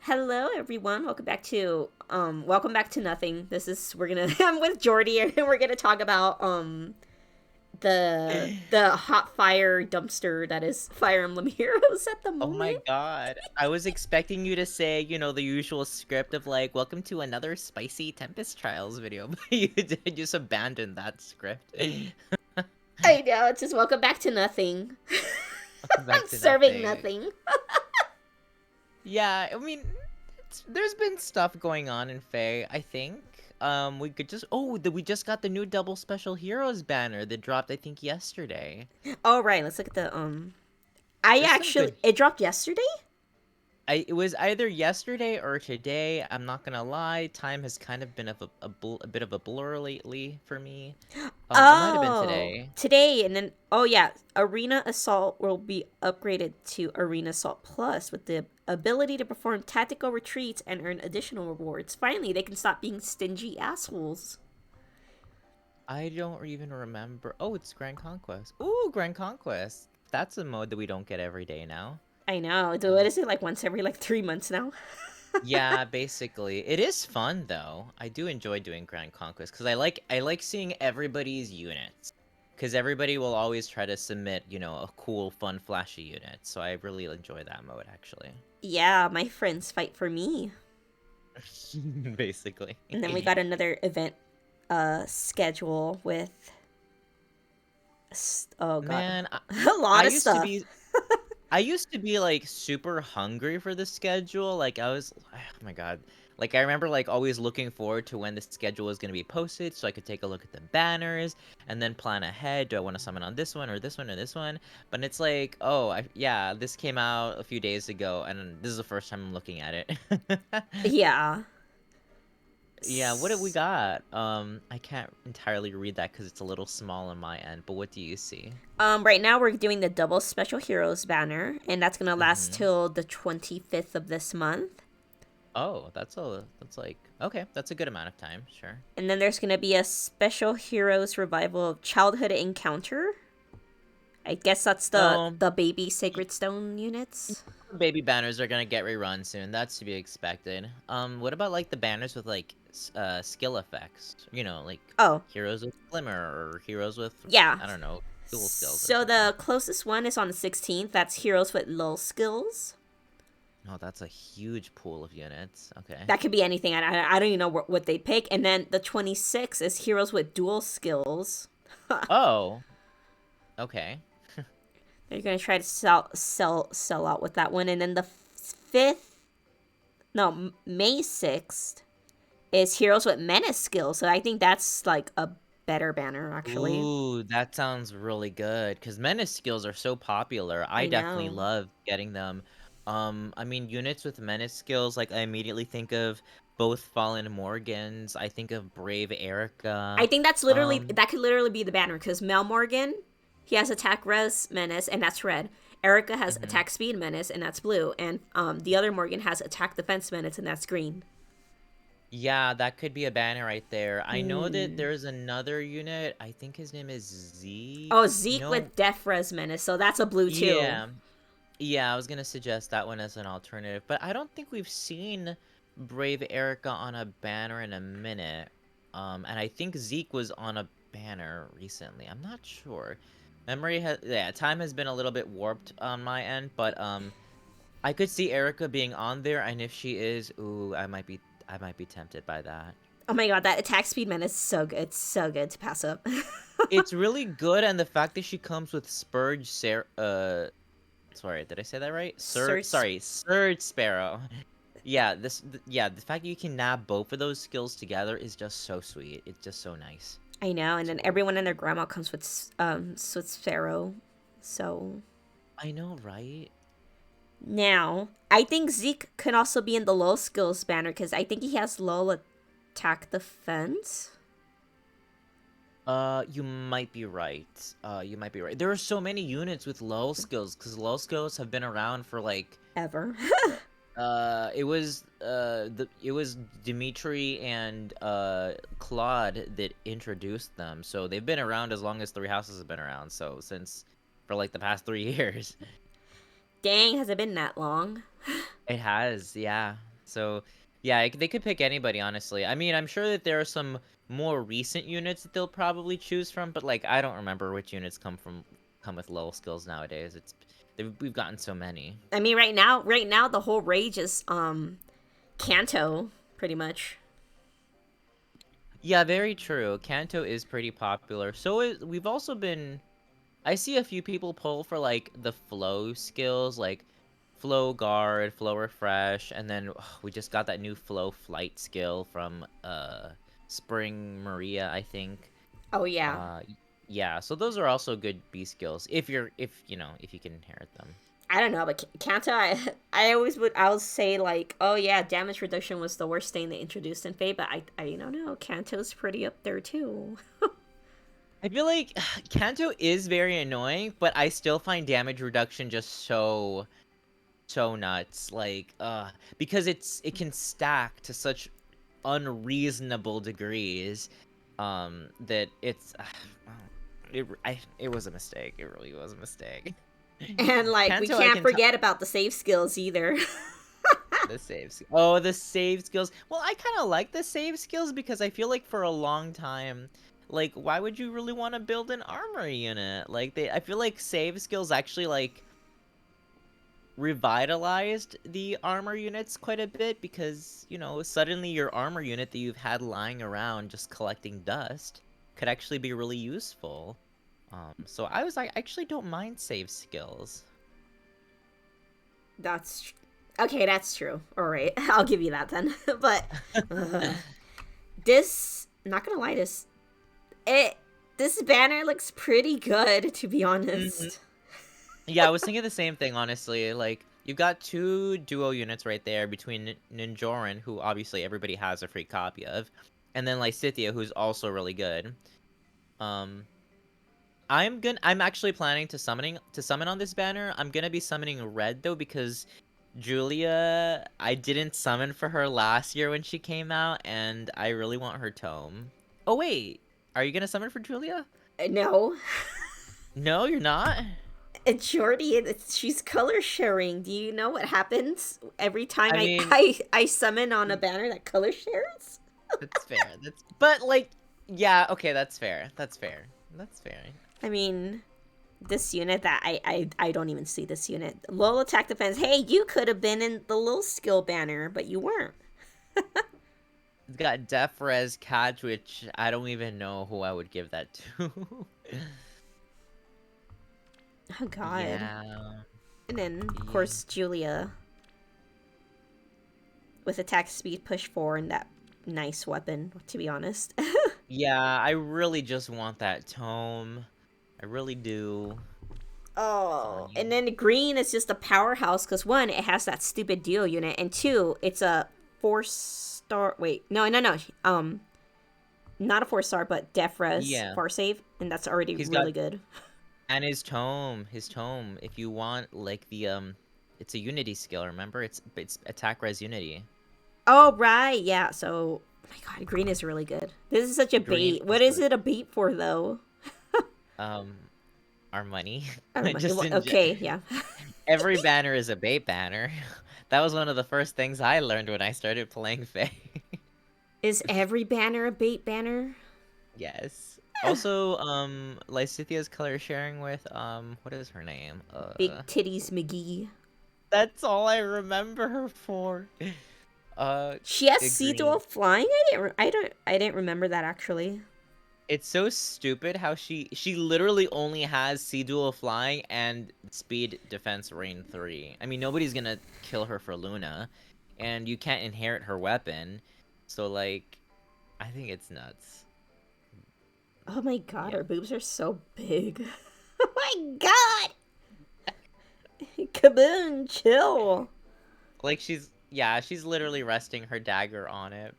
Hello everyone. Welcome back to nothing. I'm with Jordy and we're gonna talk about the hot fire dumpster that is Fire Emblem Heroes at the Oh my moment. god. I was expecting you to say, the usual script of like, welcome to another spicy Tempest Trials video, but you did just abandon that script. I know, it's just welcome back to nothing. Welcome I'm back to serving nothing. nothing. Yeah, there's been stuff going on in Faye, I think. We could just we just got the new Double Special Heroes banner that dropped I think yesterday. All right, let's look at the I There's some actually good it dropped yesterday? it was either yesterday or today. I'm not gonna lie, time has kind of been a bit of a blur lately for me. It might have been Oh, today. today and then oh yeah, Arena Assault will be upgraded to Arena Assault Plus with the ability to perform tactical retreats and earn additional rewards. Finally, they can stop being stingy assholes. I don't even remember. Oh, it's Grand Conquest. Ooh, Grand Conquest. That's a mode that we don't get every day now. I know. What Um, is it like once every like 3 months now? yeah, basically. It is fun though. I do enjoy doing Grand Conquest because I like seeing everybody's units. Because everybody will always try to submit, a cool, fun, flashy unit. So I really enjoy that mode actually. Yeah, my friends fight for me. Basically. And then we got another event schedule with oh god, Man, a I lot of used to stuff. be I used to be like super hungry for the schedule. Like I was, oh my God. Like I remember like always looking forward to when the schedule was going to be posted so I could take a look at the banners and then plan ahead. Do I want to summon on this one or this one or this one? But it's like, oh, yeah, this came out a few days ago and this is the first time I'm looking at it. Yeah. Yeah, what have we got? I can't entirely read that because it's a little small on my end, but what do you see? Right now we're doing the double special heroes banner, and that's gonna last Mm-hmm. till the 25th of this month. Oh, that's like okay, that's a good amount of time, sure. And then there's gonna be a special heroes revival of childhood encounter. I guess that's the Um, the baby y- sacred stone units. Baby banners are gonna get rerun soon. That's to be expected. What about like the banners with like skill effects? Like Oh, heroes with glimmer or heroes with yeah. I don't know, dual skills or So something. the closest one is on the 16th. That's heroes with lull skills. Oh, that's a huge pool of units. Okay. That could be anything. I don't even know what they pick. And then the 26th is heroes with dual skills. Oh, okay. They're gonna try to sell out with that one, and then the fifth, no, May 6th is heroes with menace skills. So I think that's like a better banner actually. Ooh, that sounds really good because menace skills are so popular. I I definitely know. love getting them. Units with menace skills, like I immediately think of both Fallen Morgans. I think of Brave I Erica. think Um, that could literally be the banner because Mel Morgan, he has attack res menace and that's red. Erica has mhm. attack speed menace and that's blue, and the other Morgan has attack defense menace and that's green. Yeah, that could be a banner right there. I know that Hmm. there's another unit. I think his name is Zeke. Oh, Zeke No, with def res menace, so that's a blue too. yeah. Yeah, I was gonna suggest that one as an alternative, but I don't think we've seen Brave Erica on a banner in a minute. And I think Zeke was on a banner recently. I'm not sure. Time has been a little bit warped on my end, but I could see Erica being on there, and if she is, ooh, I might be tempted by that. Oh my god, that attack speed menace is so good. It's so good to pass up. It's really good, and the fact that she comes with sorry, did I say that right? Search. Surge Sparrow. Yeah, the fact that you can nab both of those skills together is just so sweet. It's just so nice. I know, and then So everyone and their grandma comes with Pharaoh. So I know, right? now I think Zeke can also be in the low skills banner because I think he has low attack defense. You might be right. You might be right. There are so many units with lull skills because lull skills have been around for like Ever. it was Dimitri and Claude that introduced them. So they've been around as long as Three Houses have been around. So since for like the past 3 years. Dang, has it been that long? It has, yeah. So yeah, they could pick anybody, honestly. I mean, I'm sure that there are some more recent units that they'll probably choose from, but like I don't remember which units come with low skills nowadays. We've gotten so many. I mean, right now, the whole rage is Kanto, pretty much. Yeah, very true. Kanto is pretty popular. We've also been. I see a few people pull for like the flow skills, like flow guard, flow refresh, and then we just got that new flow flight skill from Spring Maria, I think. Oh yeah. Yeah, so those are also good B skills if you can inherit them. I don't know, but Kanto, I would say like, oh yeah, damage reduction was the worst thing they introduced in Fate, but I don't know, Kanto's pretty up there too. I feel like Kanto is very annoying, but I still find damage reduction just so nuts. Like, because it can stack to such unreasonable degrees, that it was a mistake. It really was a mistake. And like, we Kanto, I can't can tell forget about the save skills either. the saves. Oh, the save skills. Well, I kind of like the save skills because I feel like for a long time, like, why would you really want to build an armor unit? I feel like save skills actually like revitalized the armor units quite a bit because, suddenly your armor unit that you've had lying around just collecting dust could actually be really useful. So I actually don't mind save skills. That's okay. That's true. All right, I'll give you that then. But this, not gonna lie, it this banner looks pretty good, to be Mhm. honest. Yeah, I was thinking the same thing, honestly. Like, you've got two duo units right there between Ninjoran, who obviously everybody has a free copy of, and then Lysithea, who's also really good. Um, I'm actually planning to summon on this banner. I'm gonna be summoning Red though because Julia, I didn't summon for her last year when she came out, and I really want her tome. Oh wait, are you gonna summon for Julia? No, No, you're not. Jordy, she's color sharing. Do you know what happens every time I I mean, I, I summon on a banner that color shares? that's fair. But like, yeah, okay, that's fair. That's fair. That's fair. I mean, this unit that I don't even see this unit. Low attack defense. Hey, you could have been in the low skill banner, but you weren't. It's got Def Res Catch, which I don't even know who I would give that to. Oh God. Yeah. And then of Yeah. course Julia with attack speed push 4 and that nice weapon, to be honest. Yeah, I really just want that tome. I really do. Oh, and Fine. then green is just a powerhouse because one, it has that stupid duo unit, and two, it's a 4-star. Wait, no. Not a 4-star, but Defres Yeah. far save, and that's already He's got really good. and his tome, if you want like it's a unity skill, remember? It's attack res unity. Oh right, yeah. So, oh my God, green is really good. This is such a Green bait. is What is really it a bait for though? um our money. Well, okay, yeah. Every banner is a bait banner. That was one of the first things I learned when I started playing Fae. Is every banner a bait banner? Yes. Also, Lysithea's color sharing with what is her name? Big titties McGee. That's all I remember her for. She has sea dual Green. flying. I didn't remember that actually. It's so stupid how she literally only has Sea Duel Flying and Speed Defense Rain 3. I mean, nobody's gonna kill her for Luna, and you can't inherit her weapon. So like, I think it's nuts. Oh my God, Yeah. her boobs are so big. Oh my God. Kaboom, chill. Like she's literally resting her dagger on them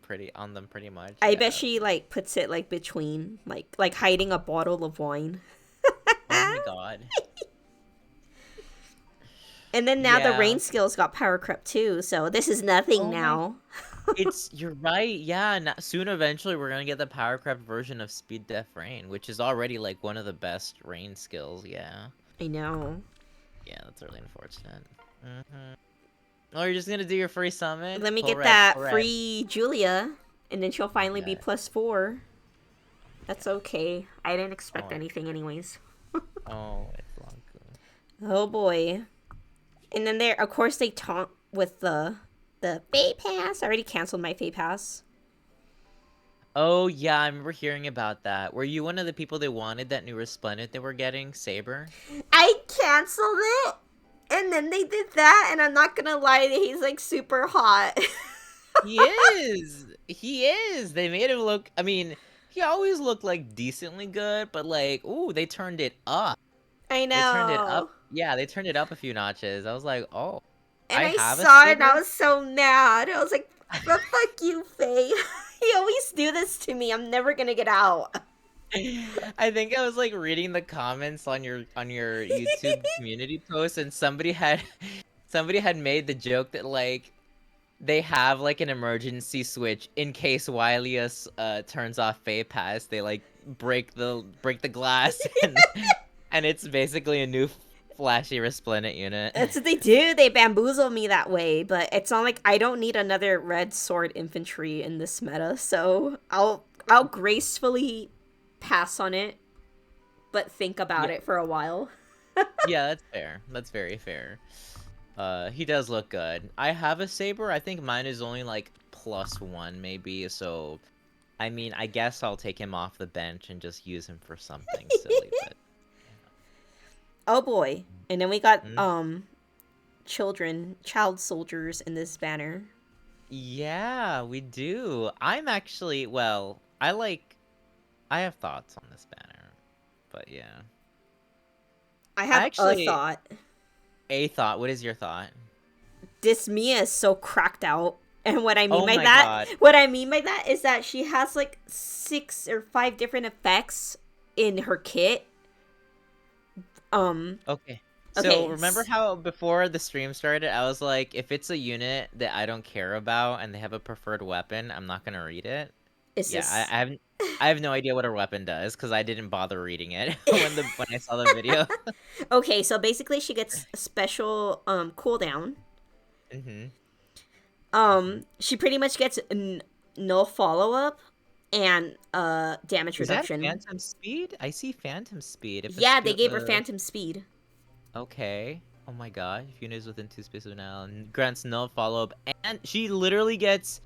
pretty much. I bet Yeah. she like puts it like between like hiding a bottle of wine. Oh my god. And then now the Yeah. rain skills got power crept too, so this is nothing Oh my. now. You're right. Yeah. Soon, eventually, we're gonna get the power crept version of Speed Def Rain, which is already like one of the best rain skills. Yeah. I know. Yeah, that's really unfortunate. Hmm. Oh, you're just gonna do your free summon? Let me Pull get red, that pull red. free Julia, and then she'll finally be Yeah, +4. That's yeah. okay. I didn't expect Oh, anything anyways. oh, it's Blanco. Oh boy. And then of course, they taunt with the Fay Pass. I already canceled my Fay Pass. Oh, yeah, I remember hearing about that. Were you one of the people that wanted that new Resplendent they were getting, Saber? I canceled it, and then they did that, and I'm not gonna lie, he's like super hot. He is! He is! They made him look, I mean, he always looked, like, decently good, but, like, ooh, they turned it up. I They turned it up. know. Yeah, they turned it up a few notches. I was like, oh, And I I have a saw it, and I Saber? was so mad. I was like, but fuck you, Faye. You always do this to me. I'm never gonna get out. I think I was like reading the comments on your YouTube community post, and somebody had made the joke that like they have like an emergency switch in case Wilius turns off Fay Pass. They like break the glass and it's basically a new flashy resplendent unit. That's what they do. They bamboozle me that way, but it's not like I don't need another red sword infantry in this meta, so I'll gracefully pass on it, but think about Yeah, it for a while. yeah, that's fair. That's very fair. He does look good. I have a saber. I think mine is only like +1 maybe, so I mean, I guess I'll take him off the bench and just use him for something silly, but Oh boy. And then we got mm, child soldiers in this banner. yeah, we do. I'm actually, well, I have thoughts on this banner, but yeah. I I have a actually thought. a thought. What is your thought? This Mia is so cracked out. And Oh my god. what I mean by that is that she has like 6 or 5 different effects in her kit. Um, Okay. So okay. remember how before the stream started, I was like, if it's a unit that I don't care about and they have a preferred weapon, I'm not gonna read it. Is Yeah, this I have no idea what her weapon does because I didn't bother reading it when I saw the video. Okay, so basically she gets a special cooldown. Mm-hmm. She pretty much gets no follow-up and damage Is that reduction. Phantom Speed? I see Phantom Speed. If a Yeah, they skill, gave her phantom speed. okay. Oh my god. If unit is within 2 spaces of now and grants no follow-up, and she literally gets,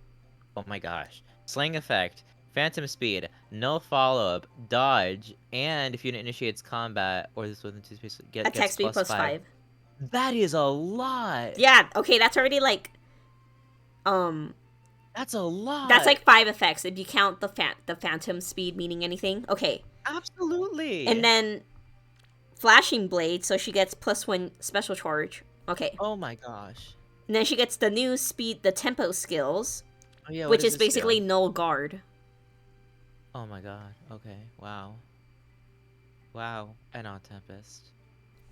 oh my gosh, Slaying Effect, Phantom Speed, no follow-up, dodge, and if unit initiates combat or is within 2 spaces, Attack gets speed plus +5. 5. That is a lot. Yeah, okay, that's already like um That's a that's lot. like 5 effects if you count the phantom speed meaning anything. Okay. And Absolutely. then flashing blade, so she gets +1 special charge. Okay. Oh my gosh. And then she gets the new speed, the tempo skills, Oh yeah, what which does is this do? basically null guard Oh my god. Okay. Wow. Wow. And on Tempest.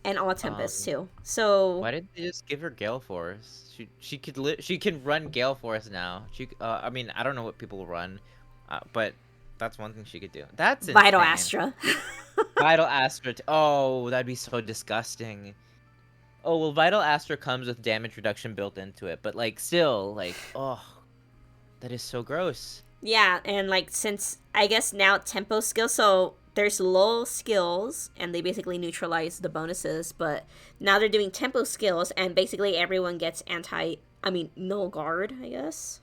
and all tempest Um, too. So why didn't they just give her Gale Force? She can run Gale Force now. I mean, I don't know what people run, but that's one thing she could do. That's Vital insane. Astra. Vital Astra. Oh, that'd be so disgusting. Oh, well, Vital Astra comes with damage reduction built into it, but like still, like, oh, that is so gross. Yeah, and like since I guess now tempo skill, so there's low skills and they basically neutralize the bonuses, but now they're doing tempo skills and basically everyone gets null guard, I guess.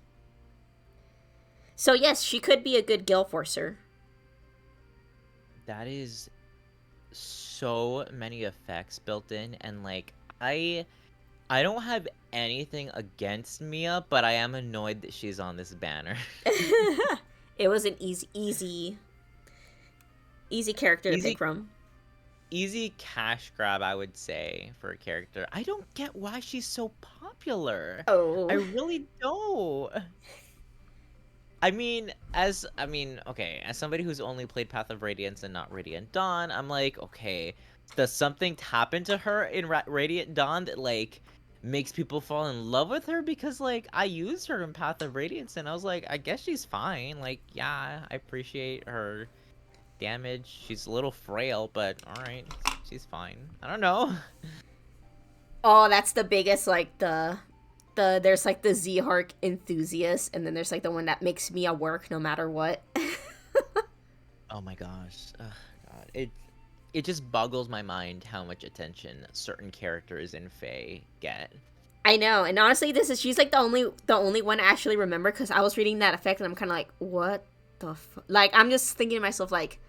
So yes, she could be a good Gale Forcer. That is so many effects built in, and like I don't have anything against Mia, but I am annoyed that she's on this banner. It was an easy character to pick Easy from. easy cash grab, I would say, for a character. I don't get why she's so popular. I Oh. really don't. Okay, as somebody who's only played Path of Radiance and not Radiant Dawn, I'm like, okay, does something happen to her in Radiant Dawn that like makes people fall in love with her? Because like I used her in Path of Radiance and I was like, I guess she's fine. Like, yeah, I appreciate her damage. She's a little frail, but all right, she's fine. I don't know. Oh, that's the biggest like the there's like the Z-Hark enthusiast, and then there's like the one that makes Mia work no matter what. Oh my gosh. Ugh, God. It just boggles my mind how much attention certain characters in Fae get. I know, and honestly, she's like the only one I actually remember because I was reading that effect and I'm kind of like, what the like I'm just thinking to myself like,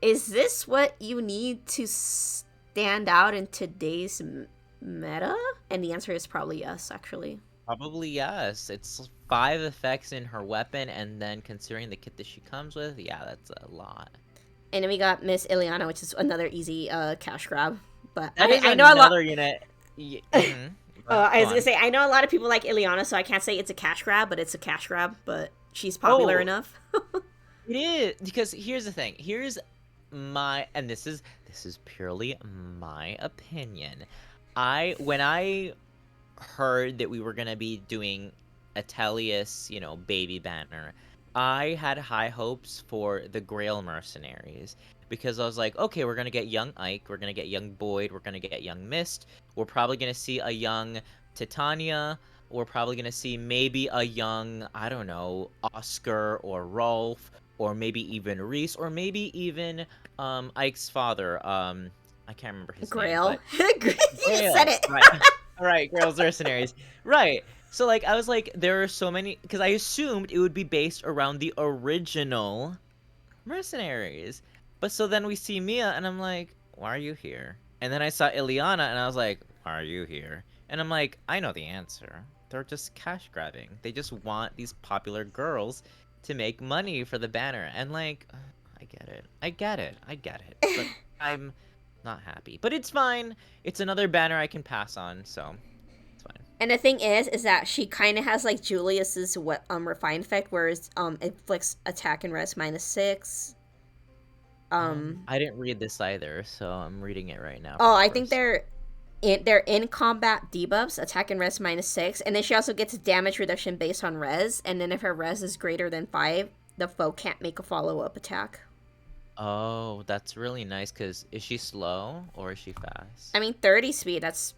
is this what you need to stand out in today's meta? And the answer is probably yes, actually. Probably yes. It's 5 effects in her weapon, and then considering the kit that she comes with, yeah, that's a lot. And then we got Miss Ileana, which is another easy cash grab. But That is I know a lot. another unit. Mm-hmm. I Go was gonna on. say I know a lot of people like Ileana, so I can't say it's a cash grab, but it's a cash grab. But she's popular Oh, enough. it is because here's the thing. Here's my and this is purely my opinion. When I heard that we were gonna be doing a Tellius, baby banner, I had high hopes for the Grail mercenaries because I was like, okay, we're gonna get young Ike, we're gonna get young Boyd, we're gonna get young Mist, we're probably gonna see a young Titania, we're probably gonna see maybe a young, I don't know, Oscar or Rolf, or maybe even Reese, or maybe even Ike's father. I can't remember his name, Grail. but You said Grail, it. right? All right, Grail's mercenaries, right? So like, I was like, there are so many because I assumed it would be based around the original mercenaries, but so then we see Mia, and I'm like, why are you here? And then I saw Ileana, and I was like, why are you here? And I'm like, I know the answer. They're just cash grabbing. They just want these popular girls to make money for the banner, and like, I get it, I get it, but I'm not happy. But it's fine. It's another banner I can pass on, so it's fine. And the thing is that she kind of has like Julius's what refine effect, whereas it inflicts attack and res -6. I didn't read this either, so I'm reading it right now Oh, from the I think first. they're in combat debuffs, attack and res -6, and then she also gets damage reduction based on res, and then if her res is greater than 5, the foe can't make a follow-up attack. Oh, that's really nice, because is she slow or is she fast? I mean, 30 speed, that's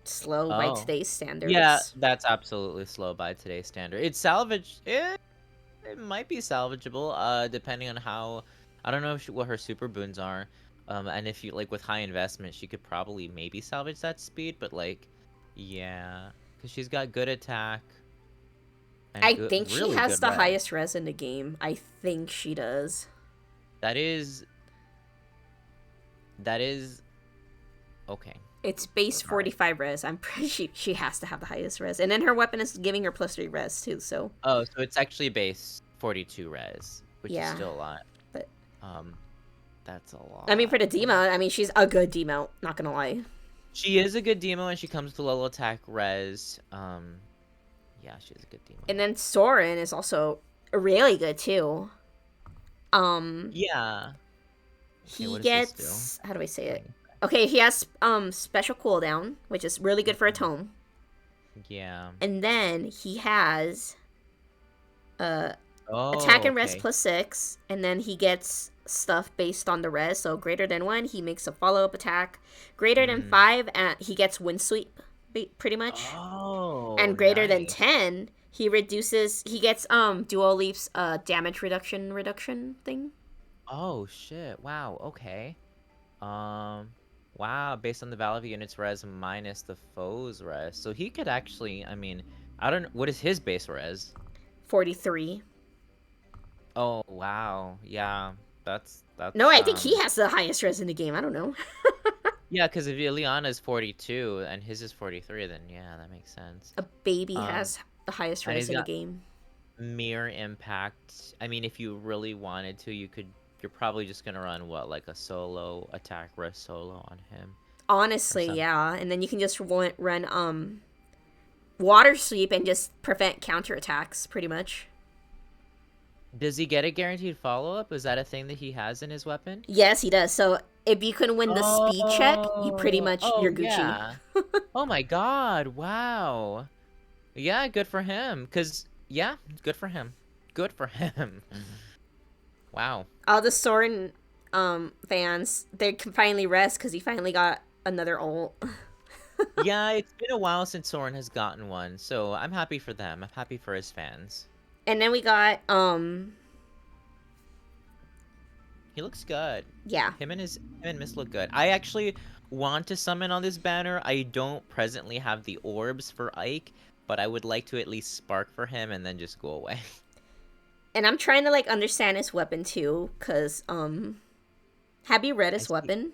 slow by Oh. today's Yeah, standards. that's absolutely slow by today's standard. It's salvage. It might be salvageable, depending on how. I don't know what her super boons are. And if you like with high investment, she could probably maybe salvage that speed, but like, yeah, because she's got good attack and I good, think she really has good the res. highest res in the game. I think she does. That is that is okay. It's base All right. 45 res. I'm pretty she has to have the highest res. And then her weapon is giving her +3 res too, so Oh, so it's actually base 42 res, which is yeah. still a lot. But Um, that's a I mean, lot. for the Oh demo, my. I mean, she's a good demo. Not gonna lie. She is a good demo when she comes to level attack res. Yeah, she is a good demo. And then Soren is also really good too. Um, Yeah. Okay, he what does this do? gets how do I say it? Healing. Okay, he has special cooldown, which is really good for a tome. Yeah. And then he has attack Oh, and res okay. +6, and then he gets stuff based on the res. So greater than 1, he makes a follow-up attack. Greater than Mm. 5, he gets wind sweep, pretty much. Oh, And greater than nice. 10, he gets dual leaps damage reduction thing. Oh shit. Wow. Okay. Um. Wow. Based on the value of unit's res minus the foe's res, so he could actually. I mean, I don't. What is his base res? 43. Oh wow. Yeah. That's No, that's I think he has the highest res in the game. I don't know. Yeah, because if Ileana is 42 and his is 43, then yeah, that makes sense. A baby Um, has the highest and res he's in the got game. mirror impact. I mean, if you really wanted to, you could. You're probably just gonna run what, like a solo attack rest solo on him or Honestly, something. yeah. And then you can just run water sweep and just prevent counterattacks, pretty much. Does he get a guaranteed follow up? Is that a thing that he has in his weapon? Yes, he does. So if you can win the speed check, you pretty much Oh you're Gucci. yeah. Oh my God! Wow. Yeah, good for him. Cause yeah, good for him. Good for him. Wow. All the Soren fans, they can finally rest because he finally got another ult. Yeah, it's been a while since Soren has gotten one, so I'm happy for them. I'm happy for his fans. And then we got He looks good. yeah. Him and Miss look good. I actually want to summon on this banner. I don't presently have the orbs for Ike, but I would like to at least spark for him and then just go away. And I'm trying to like understand his weapon too, cause have you read I his see. weapon?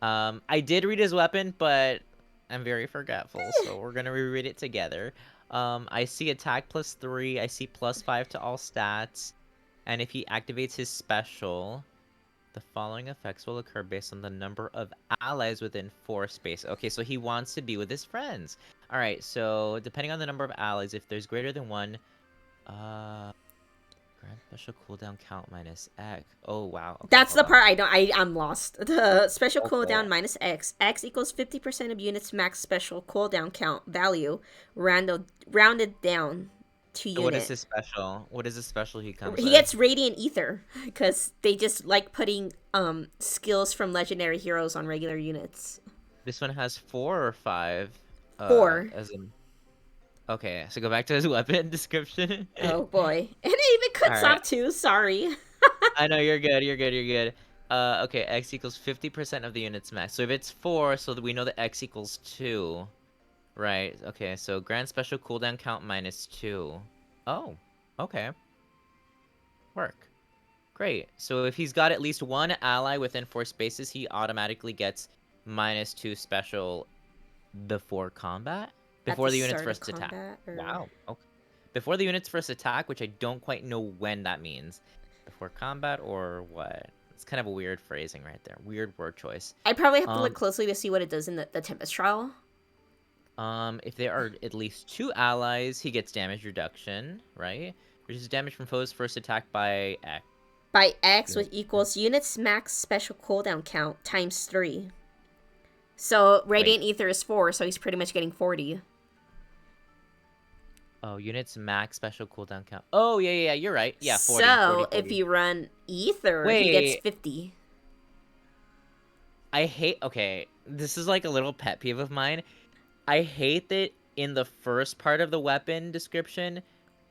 I did read his weapon, but I'm very forgetful, so we're gonna reread it together. I see attack +3. I see +5 to all stats, and if he activates his special, the following effects will occur based on the number of allies within 4 space. Okay, so he wants to be with his friends. All right, so depending on the number of allies, if there's greater than one, uh, grant special cooldown count minus X. Oh wow. Okay, That's hold the on. part I'm lost. The special Okay. cooldown minus X. X equals 50% of units max special cooldown count value rounded down to So what is unit. his special? What is the special he comes He with? gets radiant ether because they just like putting skills from legendary heroes on regular units. This one has 4 or 5. 4. As in. Okay, so go back to his weapon description. Oh boy. And it even All cuts right. off too, sorry. I know you're good. You're good. You're good. Okay. X equals 50% of the unit's max. So if it's 4, so that we know that X equals 2, right? Okay. So grand special cooldown count minus 2. Oh. Okay. Work. Great. So if he's got at least one ally within 4 spaces, he automatically gets -2 special before combat? At the Before the unit's start of first attack. combat or Wow. Okay. Before the unit's first attack, which I don't quite know when that means. Before combat or what? It's kind of a weird phrasing right there. Weird word choice. I probably have to look Um, closely to see what it does in the Tempest trial. if there are at least 2 allies, he gets damage reduction, right? Reduces damage from foes' first attack by X. By X, which Unit- equals units max special cooldown count times 3. So Wait. Radiant Ether is 4, so he's pretty much getting 40. Oh, units max special cooldown count. Oh, yeah, yeah, yeah, you're right. Yeah, 40, 40, So if 40. you run Ether, he gets Wait, 50. I hate. Okay, this is like a little pet peeve of mine. I hate that in the first part of the weapon description,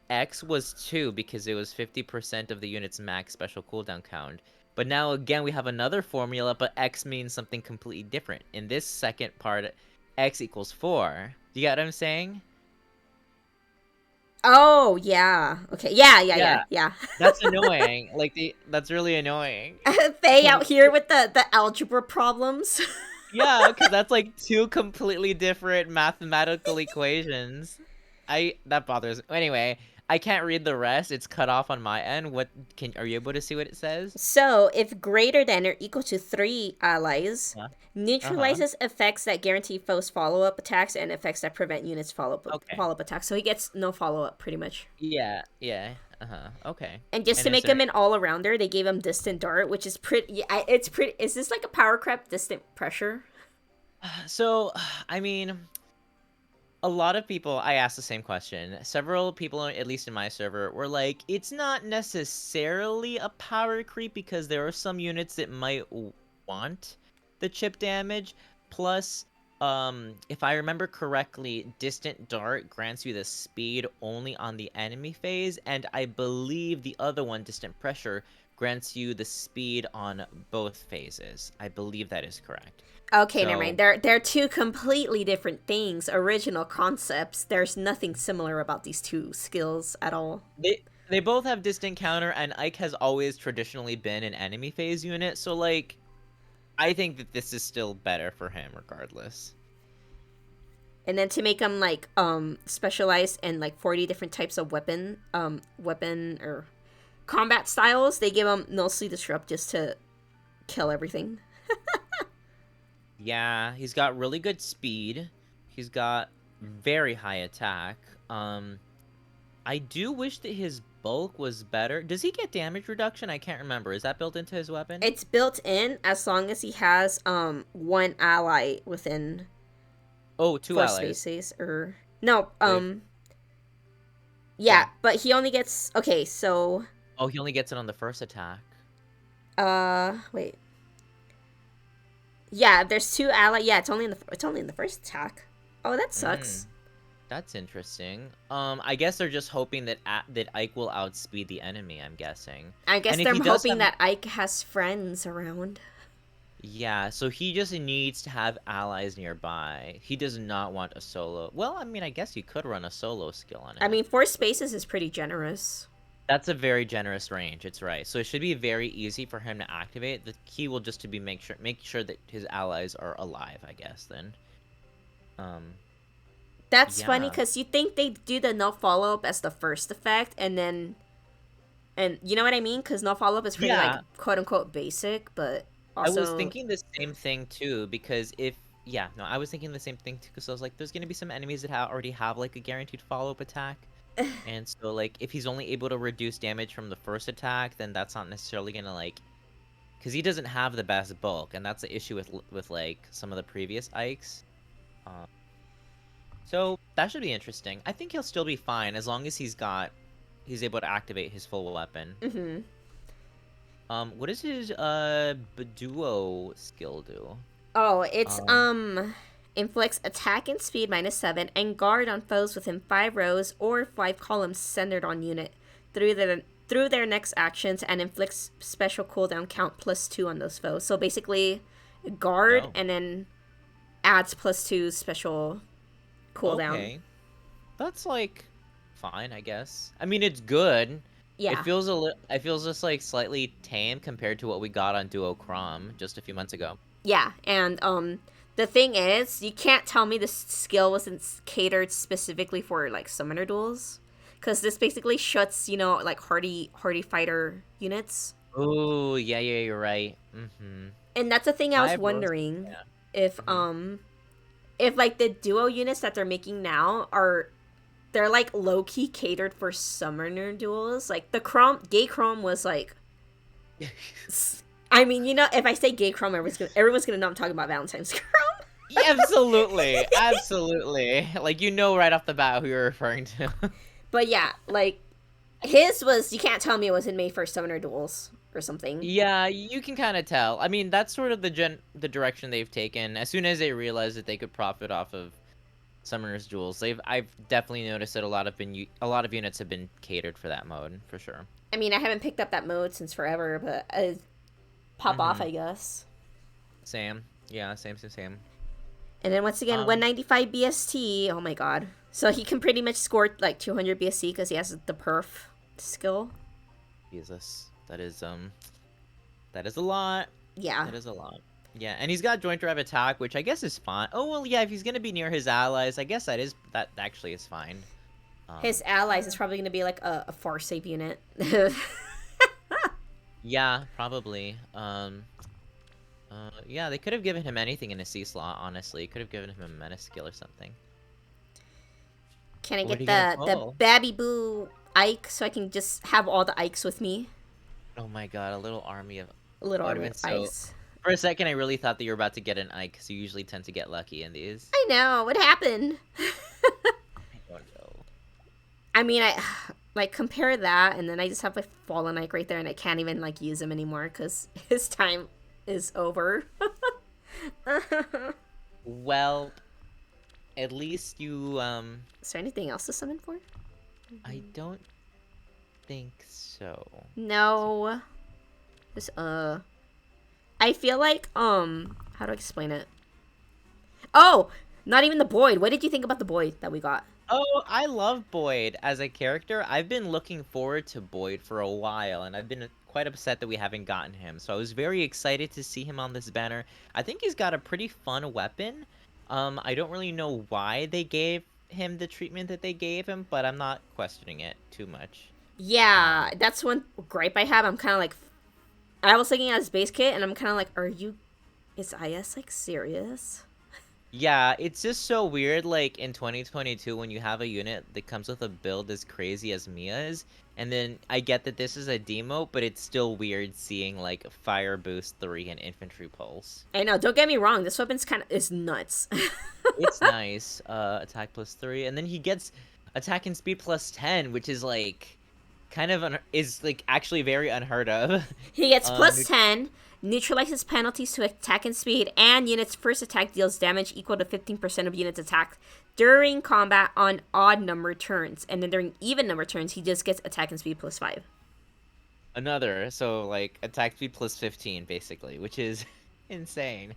X was 2 because it was 50% of the unit's max special cooldown count. But now again, we have another formula, but X means something completely different. In this second part, X equals 4. Do you get what I'm saying? Oh, yeah. Okay. Yeah, yeah, yeah, Yeah, yeah. that's annoying. That's really annoying. Faye out here with the algebra problems. Yeah, because that's like 2 completely different mathematical equations. That bothers. Anyway, I can't read the rest. It's cut off on my end. Are you able to see what it says? So, if greater than or equal to 3 allies, Yeah. Uh-huh. neutralizes effects that guarantee foes follow up attacks and effects that prevent units Okay. follow up attacks. So he gets no follow up pretty much. Yeah, yeah. Uh-huh. Okay. And just And to is make there him an all arounder, they gave him distant dart, which is pretty. Yeah, it's pretty. Is this like a power creep distant pressure? so I mean, a lot of people, I asked the same question. Several people, at least in my server, were like, it's not necessarily a power creep because there are some units that might want the chip damage. Plus, if I remember correctly, Distant Dart grants you the speed only on the enemy phase, and I believe the other one, Distant Pressure, grants you the speed on both phases. I believe that is correct. Okay, never mind. So They're two completely different things. Original concepts. There's nothing similar about these two skills at all. they both have distant counter, and Ike has always traditionally been an enemy phase unit, so like I think that this is still better for him regardless. And then to make them like specialized in like 40 different types of weapon or combat styles, they give them mostly disrupt just to kill everything. Yeah, he's got really good speed. He's got very high attack. I do wish that his bulk was better. Does he get damage reduction? I can't remember. Is that built into his weapon? It's built in as long as he has one ally within Oh, two allies. spaces or no Wait, yeah, yeah. but he only gets okay, so Oh, he only gets it on the first attack. wait. Yeah, if there's two ally. Yeah, it's only in the first attack. Oh, that Mm, sucks. that's interesting. I guess they're just hoping that that Ike will outspeed the enemy, I'm guessing. I guess And if they're he does hoping have, that Ike has friends around. yeah, so he just needs to have allies nearby. He does not want a solo. Well, I mean, I guess you could run a solo skill on I him. mean, 4 spaces is pretty generous. That's a very generous range. It's right. So it should be very easy for him to activate. The key will just to be make sure that his allies are alive, I guess then. Um That's funny yeah. because you think they do the no follow up as the first effect, and you know what I mean? Because no follow up is pretty like Yeah. quote unquote basic, but I was also thinking the same thing too because if yeah, no, I was thinking the same thing too because I was like there's going to be some enemies that already have like a guaranteed follow-up attack. And so like if he's only able to reduce damage from the first attack, then that's not necessarily going to like cuz he doesn't have the best bulk and that's the issue with like some of the previous Ikes. Um So that should be interesting. I think he'll still be fine as long as he's able to activate his full weapon. hmm. What does his duo skill do? Oh, it's Um inflicts attack and speed -7 and guard on foes within 5 rows or 5 columns centered on unit through their next actions and inflicts special cooldown count +2 on those foes. So basically, guard oh, and then adds +2 special cooldown. okay. That's like fine, I guess. I mean, it's good. It Yeah. feels it feels just like slightly tame compared to what we got on Duo Crom just a few months ago. Yeah, and the thing is, you can't tell me this skill wasn't catered specifically for like summoner duels, because this basically shuts like hardy fighter units, Oh, yeah, yeah, you're right. Mm-hmm. and that's the thing I was Five rows. wondering Yeah. if Mm-hmm. like the duo units that they're making now they're like low key catered for summoner duels. Like the gay chrome was like, I mean, if I say gay chrome, everyone's gonna know I'm talking about Valentine's chrome. Yeah, absolutely, absolutely. Like you know right off the bat who you're referring to. But yeah, like his was, you can't tell me it wasn't made for summoner duels or something. Yeah, you can kind of tell. I mean, that's sort of the direction they've taken. As soon as they realized that they could profit off of Summoner's Duels, I've definitely noticed that a lot of units have been catered for that mode for sure. I mean, I haven't picked up that mode since forever, but pop off, Mm-hmm. I guess. Same. Yeah, same. And then once again, Um, 195 BST. Oh my god. So he can pretty much score like 200 BST because he has the perf skill. Jesus, that is a lot. Yeah. That is a lot. Yeah, and he's got joint drive attack, which I guess is fine. Oh well, yeah, if he's gonna be near his allies, I guess that actually is fine. His Um, allies is probably going to be like a far save unit. yeah, probably. Yeah, they could have given him anything in a C slot. Honestly, could have given him a menace skill or something. Can I What are get you gonna the pull? Babby Boo Ike so I can just have all the Ikes with me? Oh my god, a little army of. A little That would have army been of so. Ikes. For a second, I really thought that you were about to get an Ike, because you usually tend to get lucky in these. I know. What happened? I don't know. I mean, I like compare that, and then I just have like Fallen Ike right there, and I can't even like use him anymore because his time is over. Well, at least Is there anything else to summon for? I don't think so. No. Just I feel like how do I explain it? Oh, not even the Boyd. What did you think about the Boyd that we got? Oh, I love Boyd as a character. I've been looking forward to Boyd for a while, and I've been quite upset that we haven't gotten him. So I was very excited to see him on this banner. I think he's got a pretty fun weapon. I don't really know why they gave him the treatment that they gave him, but I'm not questioning it too much. Yeah, Um, that's one gripe I have. I'm kind of like, I was looking at his base kit, and I'm kind of like, is IS like serious? Yeah, it's just so weird, like, in 2022 when you have a unit that comes with a build as crazy as Mia's, and then I get that this is a demo, but it's still weird seeing, like, Fire Boost 3 and Infantry Pulse. I know. Don't get me wrong. This weapon's kind of is nuts. It's nice, attack +3, and then he gets attack and speed +10, which is, like, kind of, is, like, actually very unheard of. He gets Um, plus 10, neutralizes penalties to attack and speed, and units' first attack deals damage equal to 15% of units' attack during combat on odd number turns. And then during even number turns, he just gets attack and speed plus 5. So like attack speed plus 15 basically, which is insane.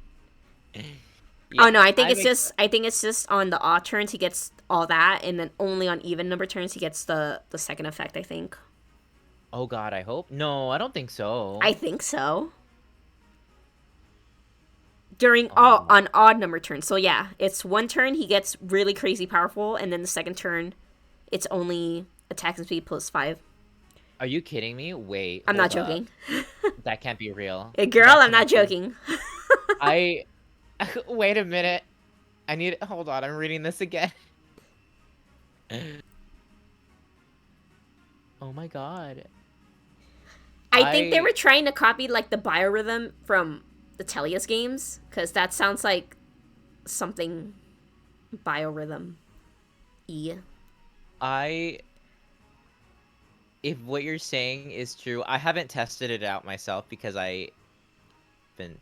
Oh no, Yeah, I think it's just on the odd turns he gets all that, and then only on even number turns he gets the second effect, I think. Oh god, I hope. No, I don't think so. I think so. During Oh, on odd number turns. So yeah, it's one turn he gets really crazy powerful, and then the second turn it's only attack and speed plus 5. are you kidding me? Wait, I'm not hold up. joking. That can't be real. Girl, That I'm not cannot be. joking. I wait a minute. I need hold on, I'm reading this again. Oh my god. I think they I were trying to copy like the biorhythm from the Tellius games, because that sounds like something biorhythm. I if what you're saying is true, I haven't tested it out myself because I've been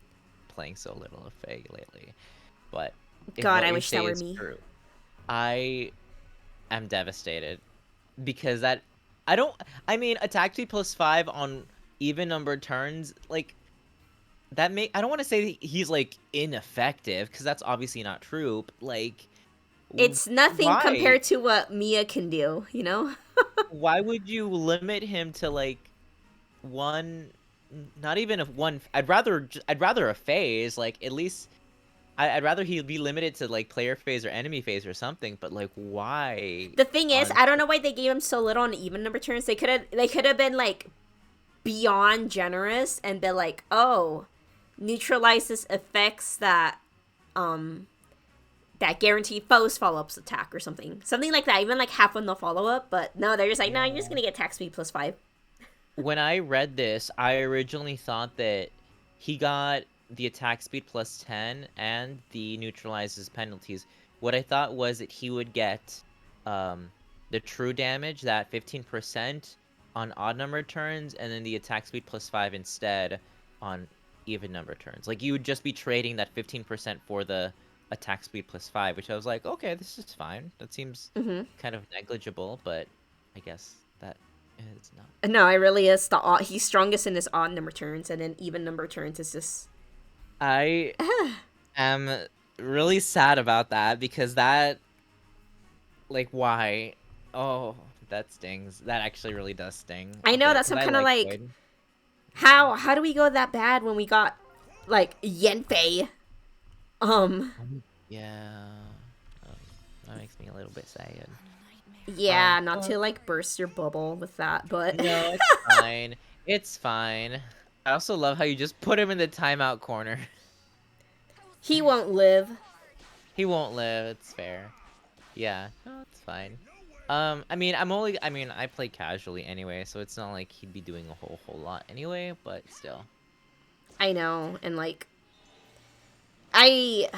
playing so little of Fae lately. But if God, what I you wish that say were is me. true, I am devastated because that I don't. I mean, attack speed plus 5 on even numbered turns, like that make. I don't want to say he's like ineffective because that's obviously not true. But like, It's nothing why? compared to what Mia can do, you know? Why would you limit him to like one? Not even a one. I'd rather a phase. Like at least I'd rather he be limited to like player phase or enemy phase or something. But like, why The thing is, on? I don't know why they gave him so little on even number turns. They could have been like beyond generous and been like, "Oh, neutralizes effects um that guarantee foes follow-ups attack or something like that, even like half on the follow-up." But no, they're just like, no, you're just Yeah. gonna get attack speed plus 5. When I read this, I originally thought that he got the attack speed plus 10 and the neutralizes penalties. What I thought was that he would get um, the true damage, that 15% on odd number turns, and then the attack speed plus 5 instead on even number turns. Like you would just be trading that 15% for the attack speed plus 5, which I was like, okay, this is fine. That seems Mm-hmm. kind of negligible, but I guess that is not. No, it really is the odd. He's strongest in his odd number turns, and then even number turns is just. I am really sad about that because that, like, why? Oh, that stings. That actually really does sting I a know bit that's because some I kind of like like, Void. how do we go that bad when we got like Yenfei? Yeah, um, that makes me a little bit sad. Yeah, not But to like burst your bubble with that, but no, it's fine. It's fine. I also love how you just put him in the timeout corner. he won't live. He won't live. It's fair. Yeah, no, it's fine. I mean, I play casually anyway, so it's not like he'd be doing a whole lot anyway, but still. I know, and like I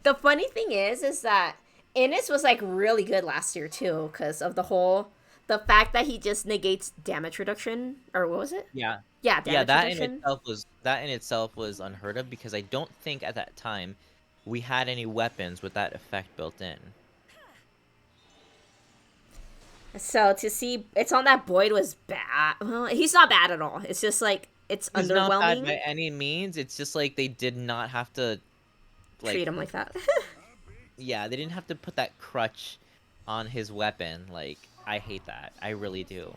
the funny thing is that Innis was like really good last year too, because of the fact that he just negates damage reduction, or what was it? Yeah. Yeah, Yeah, damage reduction. that in itself was unheard of because I don't think at that time we had any weapons with that effect built in. So to see it's on that Boyd was bad. Well, he's not bad at all. It's just like it's He's not bad by underwhelming. any means. It's just like they did not have to Treat like him like that. yeah, they didn't have to put that crutch on his weapon. Like I hate that. I really do.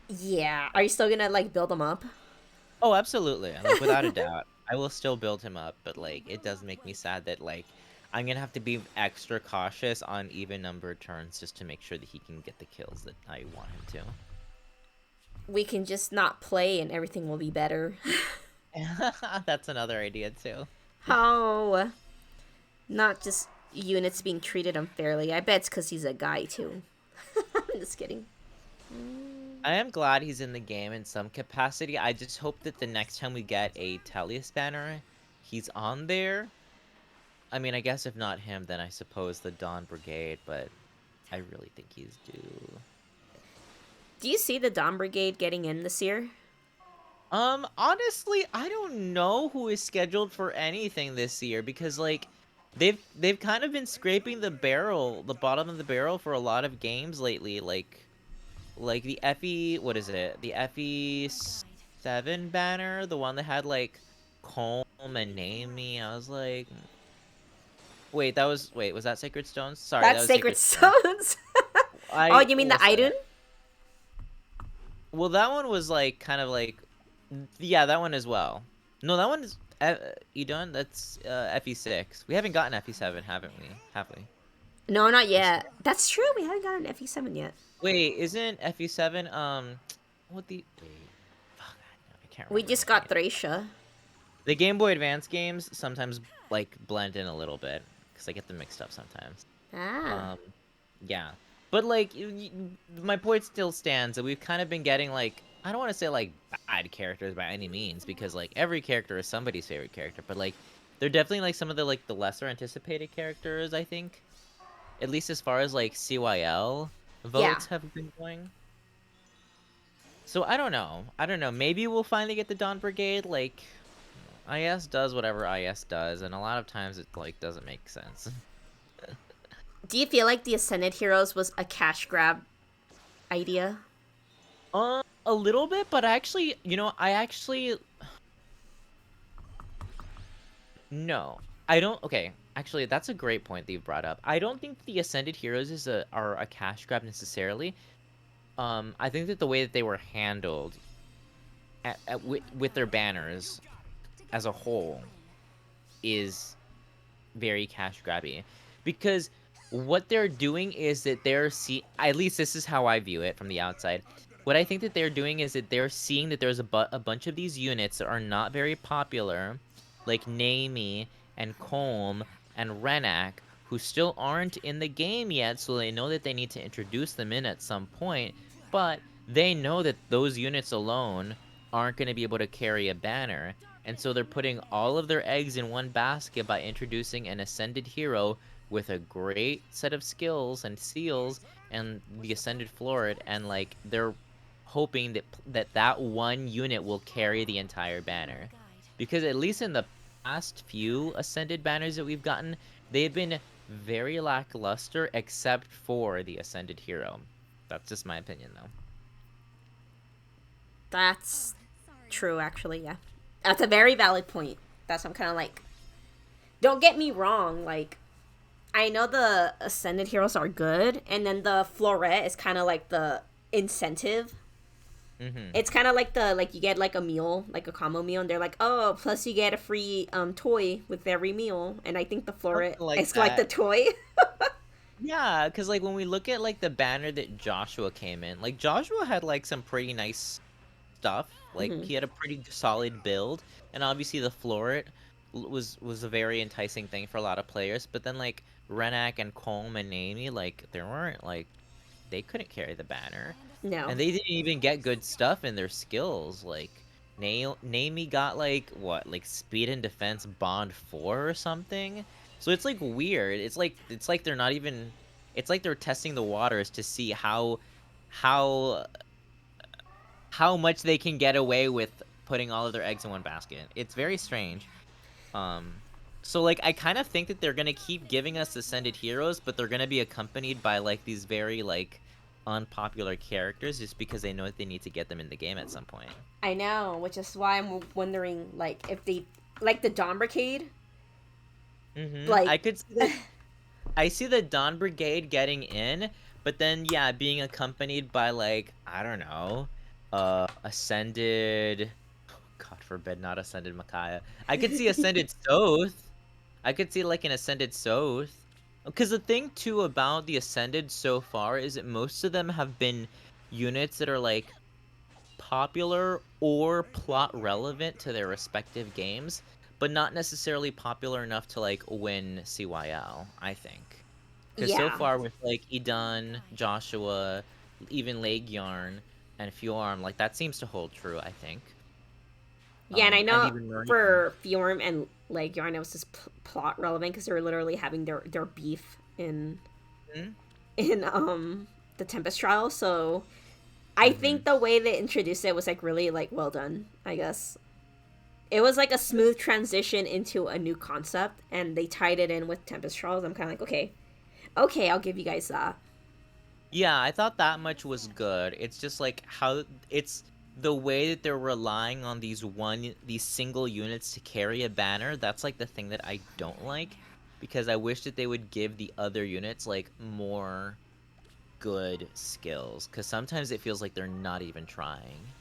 Yeah. Are you still gonna like build him up? Oh, absolutely. Like without a doubt. I will still build him up, but like it does make me sad that like I'm gonna have to be extra cautious on even numbered turns just to make sure that he can get the kills that I want him We can just not play and everything will be better. to. That's another idea too. How not just units being treated unfairly. I bet it's because he's a guy too. I'm just kidding. I am glad he's in the game in some capacity. I just hope that the next time we get a Tellius banner, he's on there. I mean, I guess if not him, then I suppose the Dawn Brigade, but I really think he's due. Do you see the Dom Brigade getting in this year? Honestly, I don't know who is scheduled for anything this year because like they've kind of been scraping the bottom of the barrel for a lot of games lately. Like the FE, what is it? The FE7 banner, the one that had like Calm and Name Me. I was like, wait, was that Sacred Stones? Sorry, that That's was Sacred Sacred Stones. Stones. Oh, I you mean the was Idun? Well, that one was like kind of like, yeah, that one as well. No, that one is you done? That's FE6. We haven't gotten FE7, haven't we? Have we? No, not This yet. That's true. We haven't got an FE7 yet. Wait, isn't FE7 what the wait? Fuck, I can't We remember just the got name. Thracia. The Game Boy Advance games sometimes like blend in a little bit because I get them mixed up sometimes. Ah. Um, yeah, but like my point still stands that we've kind of been getting like I don't want to say like bad characters by any means because like every character is somebody's favorite character, but like they're definitely like some of the lesser anticipated characters. I think at least as far as like CYL Yeah. votes have been going. So I don't know. I don't know. Maybe we'll finally get the Dawn Brigade. Like IS does whatever IS does, and a lot of times it like doesn't make sense. Do you feel like the Ascended Heroes was a cash grab idea? A little bit, but actually, I actually no. I don't okay. Actually, that's a great point that you brought up. I don't think the Ascended Heroes are a cash grab necessarily. I think that the way that they were handled with their banners as a whole is very cash grabby because what they're doing is that at least this is how I view it from the outside. What I think that they're doing is that they're seeing that there's a bunch of these units that are not very popular, like Naomi and Colm and Renak, who still aren't in the game yet, so they know that they need to introduce them in at some point, but they know that those units alone aren't going to be able to carry a banner. And so they're putting all of their eggs in one basket by introducing an Ascended hero with a great set of skills and seals and the Ascended Florid, and like they're hoping that one unit will carry the entire banner. Because at least in the past few Ascended banners that we've gotten, they've been very lackluster except for the Ascended hero. That's just my opinion though. That's true, actually, yeah. That's a very valid point. That's I'm kind of like, don't get me wrong, like, I know the Ascended Heroes are good, and then the Floret is kind of like the incentive. Mm-hmm. It's kind of like you get like a meal, like a combo meal, and they're like, oh, plus you get a free toy with every meal. And I think the Floret Something like is like the that. toy. Yeah, because like when we look at like the banner that Joshua came in, like Joshua had like some pretty nice stuff. Like Hmm. he had a pretty solid build, and obviously the Floret was a very enticing thing for a lot of players. But then like Renak and Colm and Amy, like there weren't like they couldn't carry the banner, No. and they didn't even get good stuff in their skills. Like Naomi got like what, like speed and defense bond 4 or something. So it's like weird. It's like they're not even. It's like they're testing the waters to see how how much they can get away with putting all of their eggs in one basket. It's very strange. Um, so like I kind of think that they're gonna keep giving us Ascended heroes, but they're gonna be accompanied by like these very like unpopular characters just because they know that they need to get them in the game at some point. I know, which is why I'm wondering, like, if they, like the Dawn Brigade, like, I could see that. I see the Dawn Brigade getting in, but then yeah, being accompanied by like I don't know, Ascended. God forbid, not Ascended Micaiah. I could see Ascended Soth. I could see like an Ascended Soth. Because the thing too about the Ascended so far is that most of them have been units that are like popular or plot relevant to their respective games, but not necessarily popular enough to like win CYL, I think. Because so yeah, far with like Idan, Joshua, even Yarn, and Fjorm, like that seems to hold true, I think. yeah, and I And know even Marie. for Fjorm and like Yarn, it was just plot relevant because they were literally having their beef in Hmm? in the Tempest trial. So I Mm-hmm. think the way they introduced it was like really like well done, I guess. It was like a smooth transition into a new concept, and they tied it in with Tempest Trials. I'm kind of like, okay, okay, I'll give you guys that. Yeah, I thought that much was good. It's just like how it's the way that they're relying on these single units to carry a banner. That's like the thing that I don't like because I wish that they would give the other units like more good skills because sometimes it feels like they're not even trying.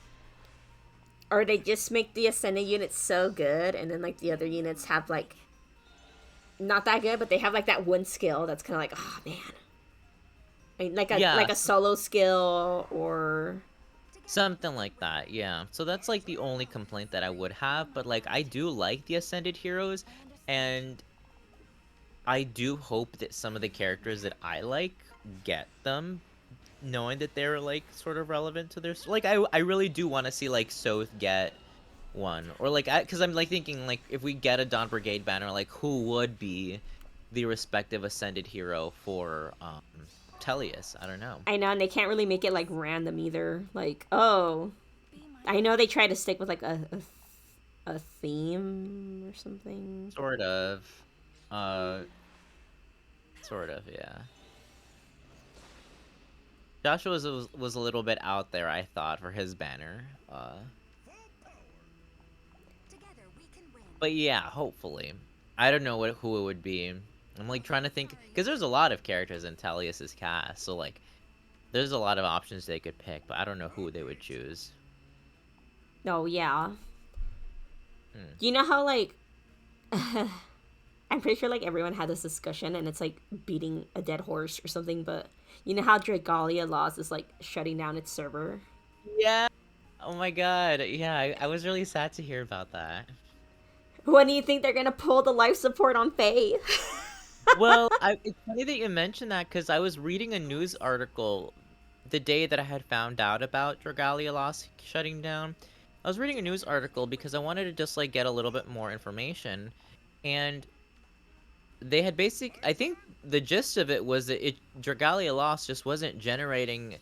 Or they just make the ascended units so good, and then like the other units have like not that good, but they have like that one skill that's kind of like, oh man, I mean, Yeah, like a solo skill or something like that. Yeah. So that's like the only complaint that I would have, but like I do like the Ascended heroes and I do hope that some of the characters that I like get them, knowing that they're like sort of relevant to their like I really do want to see like Soth get one or like because I'm like thinking like if we get a Dawn Brigade banner, like who would be the respective ascended hero for Tellius? I don't know. I know, and they can't really make it like random either. Like, oh, I know they try to stick with like a theme or something. Sort of, uh, sort of, yeah. Joshua was a little bit out there, I thought, for his banner. But yeah, hopefully. I don't know who it would be. I'm like trying to think because there's a lot of characters in Tellius's cast, so like there's a lot of options they could pick, but I don't know who they would choose. Oh yeah, Hmm. you know how like I'm pretty sure like everyone had this discussion, and it's like beating a dead horse or something. But you know how Dragalia Laws is like shutting down its server. Yeah. Oh my god. Yeah, I was really sad to hear about that. When do you think they're gonna pull the life support on Faye? Well, it's funny that you mentioned that because I was reading a news article the day that I had found out about Dragalia Lost shutting down. I was reading a news article because I wanted to just like get a little bit more information, and they had I think the gist of it was that Dragalia Lost just wasn't generating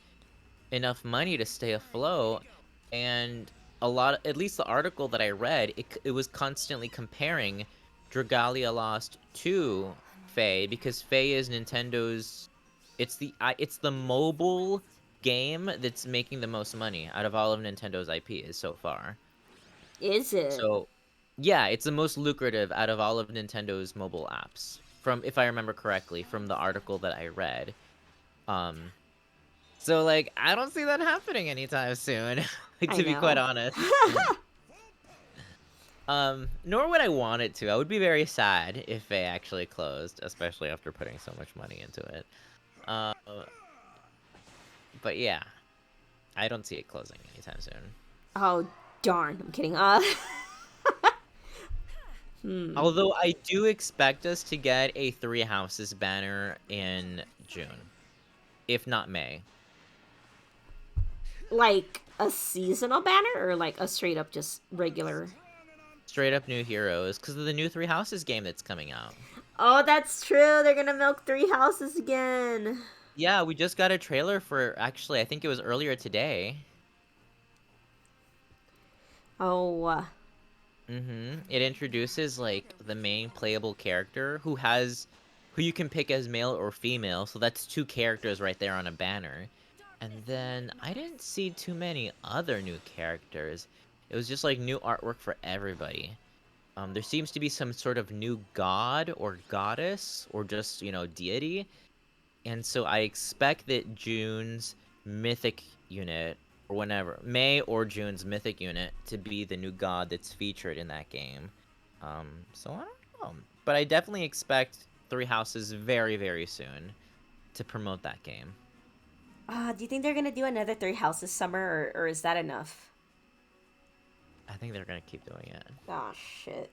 enough money to stay afloat, and at least the article that I read, it was constantly comparing Dragalia Lost to Faye because Faye is Nintendo's it's the mobile game that's making the most money out of all of Nintendo's IPs so far. Is it? So, yeah, it's the most lucrative out of all of Nintendo's mobile apps. From if I remember correctly from the article that I read. Um so like I don't see that happening anytime soon, like I to be quite know. honest. Nor would I want it to. I would be very sad if they actually closed, especially after putting so much money into it. Uh, but yeah, I don't see it closing anytime soon. Oh darn! I'm kidding. Hmm. Although I do expect us to get a Three Houses banner in June, if not May. Like a seasonal banner or like a straight up just regular? Straight up new heroes, because of the new Three Houses game that's coming out. Oh, that's true. They're gonna milk three houses again. Yeah, we just got a trailer for actually, I think it was earlier today. Oh, It introduces like the main playable character who you can pick as male or female, so that's two characters right there on a banner. And then I didn't see too many other new characters. It was just like new artwork for everybody. There seems to be some sort of new god or goddess or just, deity. And so I expect that June's mythic unit, or whenever, May or June's mythic unit, to be the new god that's featured in that game. So I don't know. But I definitely expect Three Houses very, very soon to promote that game. do you think they're gonna do another three houses summer, or is that enough? I think they're gonna keep doing it. Oh shit.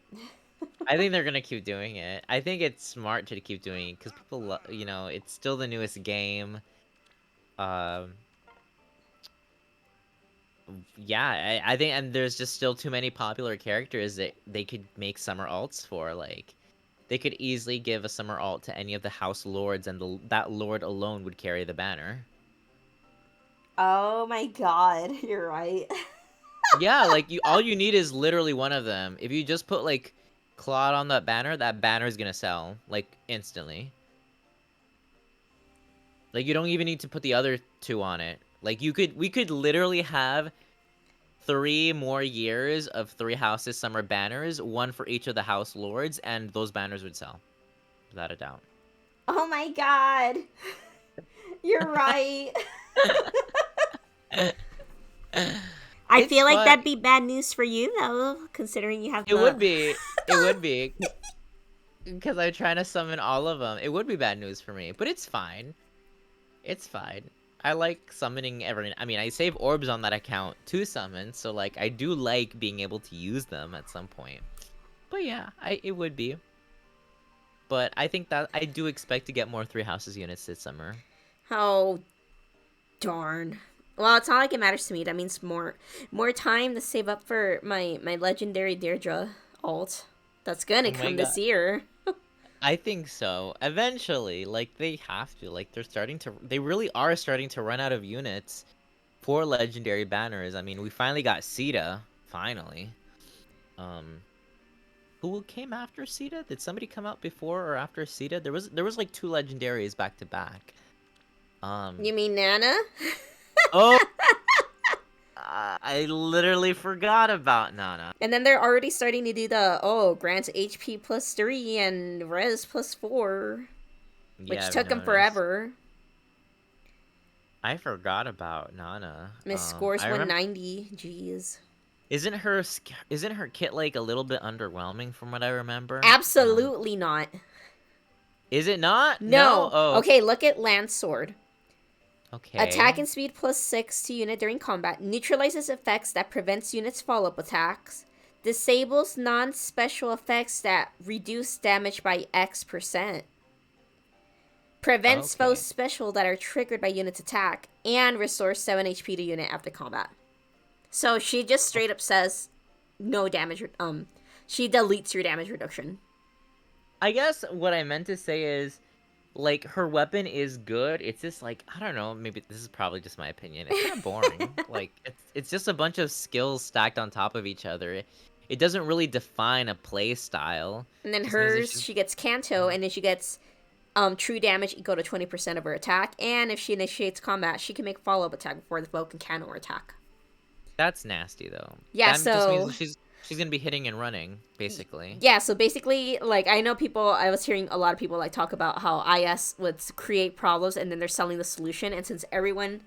I think they're gonna keep doing it. I think it's smart to keep doing it because people, it's still the newest game. Um, yeah, I think, and there's just still too many popular characters that they could make summer alts for. Like, they could easily give a summer alt to any of the house lords, and that lord alone would carry the banner. Oh my god, you're right. Yeah, like all you need is literally one of them. If you just put like Claude on that banner is gonna sell like instantly. Like you don't even need to put the other two on it. Like we could literally have 3 more years of Three Houses Summer banners, one for each of the House Lords, and those banners would sell, without a doubt. Oh my god. You're right. I It's feel like fun. that'd be bad news for you though, considering you have It the would be. It would be. Because I'm trying to summon all of them. It would be bad news for me, but it's fine. It's fine. I like summoning every. I mean, I save orbs on that account to summon, so like I do like being able to use them at some point. But yeah, it would be. But I think that I do expect to get more Three Houses units this summer. Oh darn. Well, it's not like it matters to me. That means more time to save up for my legendary Deirdre alt. That's gonna Oh my come god. this year. I think so. Eventually, like they have to. Like they really are starting to run out of units for legendary banners. I mean, we finally got Sita, finally. Um who came after Sita? Did somebody come out before or after Sita? There was like 2 legendaries back to back. You mean Nana? Oh, I literally forgot about Nana. And then they're already starting to do the grants HP +3 and res +4, Yeah, which I've took them noticed. forever. I forgot about Nana. Miss scores I remember 190. Jeez. isn't her kit like a little bit underwhelming from what I remember? Absolutely not. Is it not? No? No. Oh, Okay, look at Lance Sword. Attack okay. and speed +6 to unit during combat. Neutralizes effects that prevents units follow-up attacks. Disables non-special effects that reduce damage by X%. Prevents foes Okay. special that are triggered by unit's attack. And restores 7 HP to unit after combat. So she just straight up says no damage. She deletes your damage reduction. I guess what I meant to say is like her weapon is good. It's just like I don't know, maybe this is probably just my opinion. It's kind of boring. Like it's just a bunch of skills stacked on top of each other. It doesn't really define a play style. And then Just means that hers, she's she gets Kanto, and then she gets true damage equal to 20% of her attack. And if she initiates combat, she can make follow up attack before the foe can counter attack. that's nasty though. Yeah, That just means so that she's gonna be hitting and running basically. yeah, so basically, like I know people. I was hearing a lot of people like talk about how IS would create problems, and then they're selling the solution. And since everyone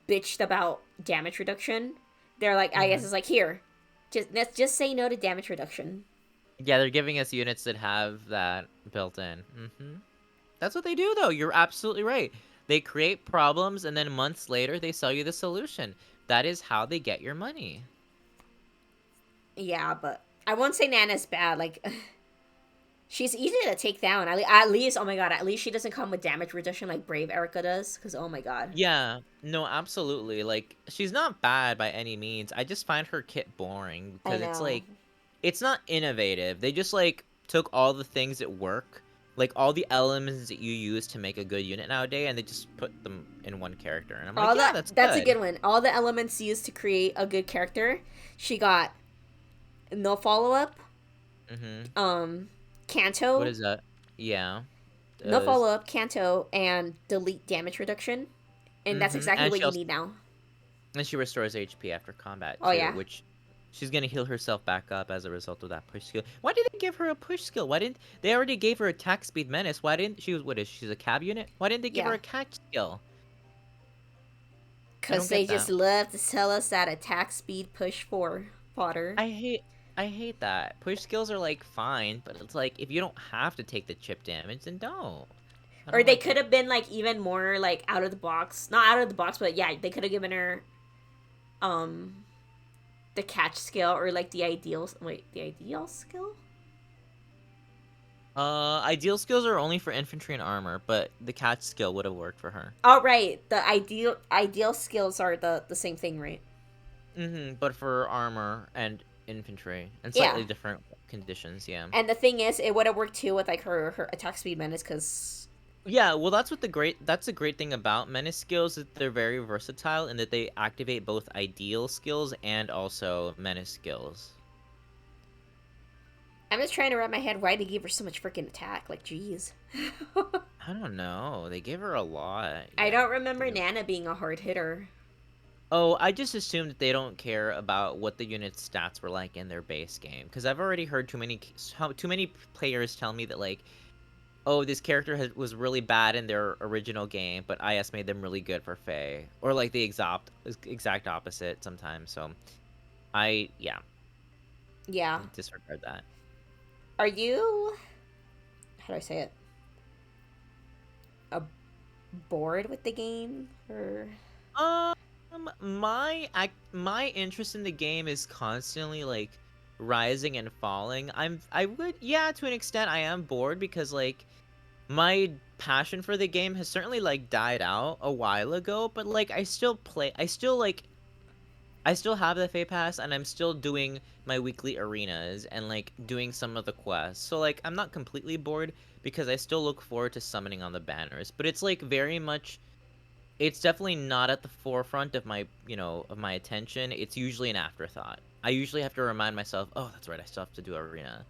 bitched about damage reduction, they're like IS is like here, let's just say no to damage reduction. Yeah, they're giving us units that have that built in. That's what they do, though. You're absolutely right. They create problems, and then months later, they sell you the solution. That is how they get your money. Yeah, but I won't say Nana's bad. Like she's easy to take down. At least, oh my god, at least she doesn't come with damage reduction like Brave Erica does. Because oh my god. Yeah, no, absolutely. Like, she's not bad by any means. I just find her kit boring I because it's know. like, it's not innovative. They just like took all the things that work, like all the elements that you use to make a good unit nowadays, and they just put them in one character. And I'm like, All yeah, that that's that's a good. good one. All the elements used to create a good character. She got no follow up. Mm-hmm. What Kanto, is that? Yeah. no follow up, Kanto, and delete damage reduction. And that's Mm-hmm. exactly what you need now. And she restores HP after combat Oh too, yeah. which she's gonna heal herself back up as a result of that push skill. Why did they give her a push skill? Why didn't they already gave her attack speed menace? Why didn't she? What is she's a cab unit? Why didn't they give her Yeah. a catch skill? I don't Cause they get just that. love to tell us that attack speed push for fodder. I hate I hate that. Push skills are like fine, but it's like if you don't have to take the chip damage, then don't. I Or don't they like could it. have been like even more like out of the box. Not out of the box, but yeah, they could have given her um the catch skill or like the ideal skill? Ideal skills are only for infantry and armor, but the catch skill would have worked for her. Oh right, the ideal skills are the same thing, right? But for armor and infantry and Yeah. slightly different conditions, yeah. And the thing is, it would have worked too with like her attack speed menace because Yeah, well, that's a great thing about menace skills, that they're very versatile and that they activate both ideal skills and also menace skills. I'm just trying to wrap my head why they gave her so much freaking attack. Like, jeez. I don't know. They gave her a lot. I Yeah. don't remember Nana being a hard hitter. Oh, I just assumed that they don't care about what the unit's stats were like in their base game, because I've already heard too many players tell me that like, oh, this character was really bad in their original game, but IS made them really good for Fae, or like the exact opposite sometimes. So yeah, Yeah. disregard that. Are you. How do I say it? A bored with the game? Or. My interest in the game is constantly like rising and falling. I would, yeah, to an extent I am bored because like my passion for the game has certainly like died out a while ago, but like I still have the Fay Pass and I'm still doing my weekly arenas and like doing some of the quests. So like I'm not completely bored because I still look forward to summoning on the banners, but it's like very much, it's definitely not at the forefront of my attention. It's usually an afterthought. I usually have to remind myself, oh, that's right, I still have to do arena.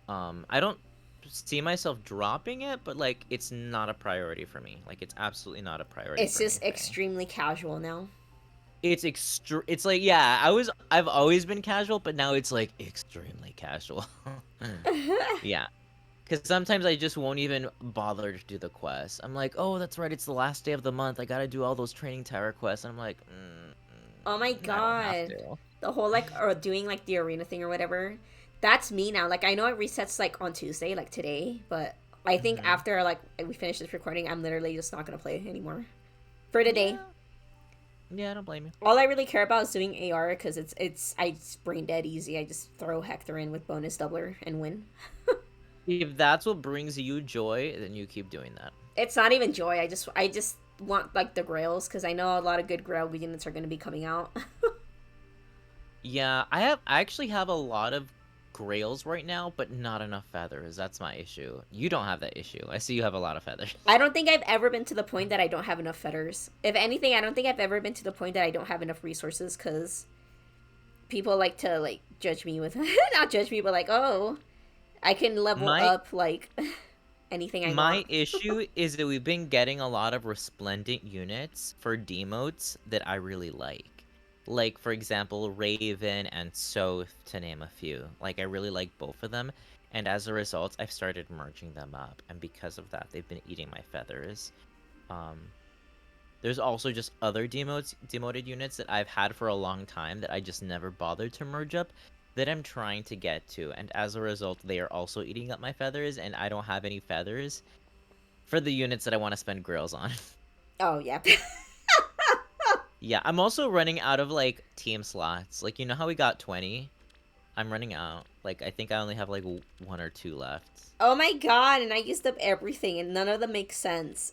I don't see myself dropping it, but like it's not a priority for me. Like it's absolutely not a priority It's for me, just Faye. extremely casual now. It's like, yeah, I've always been casual, but now it's like extremely casual. Yeah. Because sometimes I just won't even bother to do the quest. I'm like, oh, that's right, it's the last day of the month. I gotta do all those training tower quests. And I'm like, Oh my I don't have god. to. The whole like or doing like the arena thing or whatever. That's me now. Like I know it resets like on Tuesday, like today, but I think Hmm. after like we finish this recording, I'm literally just not gonna play anymore for today. Yeah. Yeah, I don't blame you. All I really care about is doing AR because it's brain dead easy. I just throw Hector in with bonus doubler and win. If that's what brings you joy, then you keep doing that. It's not even joy. I just want like the grails because I know a lot of good grail units are going to be coming out. Yeah, I actually have a lot of grails right now, but not enough feathers. That's my issue. You don't have that issue. I see you have a lot of feathers. I don't think I've ever been to the point that I don't have enough feathers. If anything, I don't think I've ever been to the point that I don't have enough resources because people like to like judge me with not judge me, but like oh, I can level My up like anything I want. my issue is that we've been getting a lot of resplendent units for demotes that I really like. Like for example, Raven and Soth, to name a few. Like I really like both of them, and as a result, I've started merging them up, and because of that, they've been eating my feathers. Um, there's also just other demoted units that I've had for a long time that I just never bothered to merge up that I'm trying to get to, and as a result, they are also eating up my feathers, and I don't have any feathers for the units that I want to spend grills on. Oh yeah. Yeah, I'm also running out of like team slots. Like you know how we got 20? I'm running out. Like I think I only have like one or two left. Oh my god, and I used up everything and none of them make sense.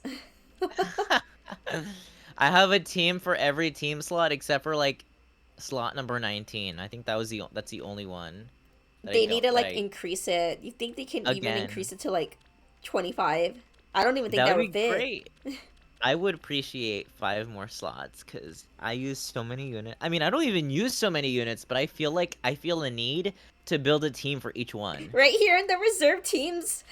I have a team for every team slot except for like slot number 19. I think that's the only one that I They need don't to that like I increase it. You think they can even again. increase it to like 25? I don't even think That would that be would fit. great. I would appreciate 5 more slots because I use so many units. I mean, I don't even use so many units, but I feel a need to build a team for each one. Right here in the reserve teams.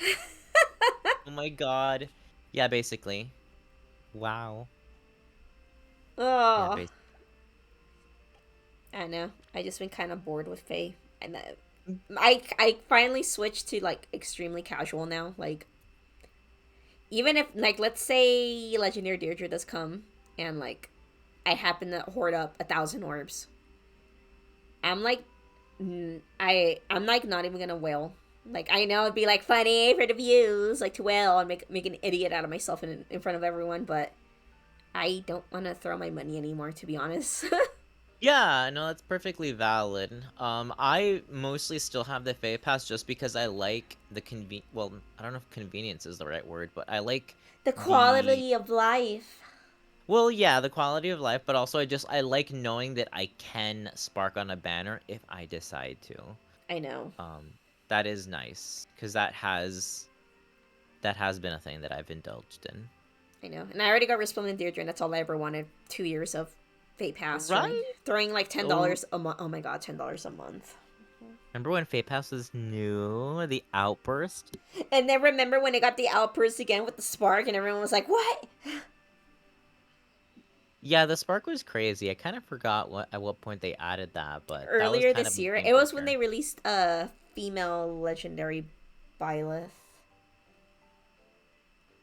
Oh my god. Yeah, basically. Wow. Yeah, Oh, basically. I know. I just been kind of bored with Faye, and I finally switched to like extremely casual now. Like even if like let's say Legendary Deirdre does come, and like I happen to hoard up 1,000 orbs. I'm like, I'm like not even gonna wail. Like I know it'd be like funny for the views, like to wail and make an idiot out of myself in front of everyone, but I don't want to throw my money anymore, to be honest. Yeah, no, that's perfectly valid. I mostly still have the Fay Pass just because I like the well, I don't know if convenience is the right word, but I like The the quality of life. well, yeah, the quality of life, but also I like knowing that I can spark on a banner if I decide to. I know. Um, that is nice because that has that has been a thing that I've indulged in. I know. And I already got Resplendent Deirdre, and that's all I ever wanted. 2 years of Fate Pass. Right? Throwing like Oh, $10 a month. Oh my god, $10 a month. remember when Fate Pass was new? The outburst? And then remember when it got the outburst again with the spark, and everyone was like, what? Yeah, the spark was crazy. I kind of forgot at what point they added that, but that was Earlier kind of this a year. game It was when breaker. they released a female legendary Byleth.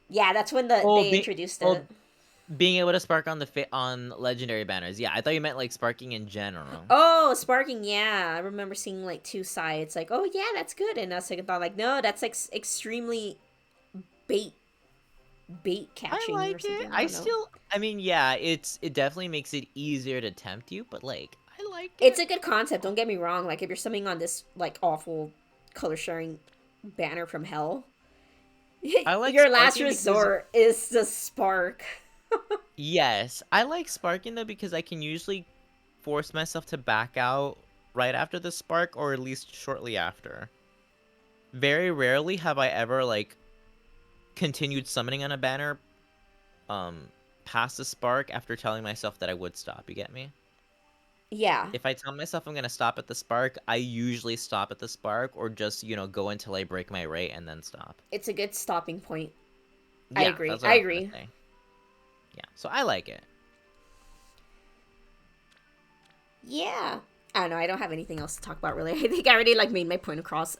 Yeah, that's when Oh, they introduced oh, it. being able to spark on on legendary banners. Yeah, I thought you meant like sparking in general. Oh, sparking, yeah. I remember seeing like two sides, like, oh yeah, that's good. And I was like, thought, like, no, that's like extremely bait bait I catching or like it. something. I don't know. I mean, yeah, it definitely makes it easier to tempt you, but like, I like It's it. a good concept, don't get me wrong. Like if you're summoning on this like awful color sharing banner from hell, I like your last sparking because resort is the spark. yes, I like sparking though because I can usually force myself to back out right after the spark or at least shortly after. Very rarely have I ever like continued summoning on a banner um past the spark after telling myself that I would stop. You get me? Yeah, If I tell myself I'm gonna stop at the spark, I usually stop at the spark or just, go until I break my rate and then stop. it's a good stopping point. I Yeah, agree. that's what I I was gonna agree. say. Yeah, so I like it. Yeah. I don't know. I don't have anything else to talk about really. I think I already like made my point across.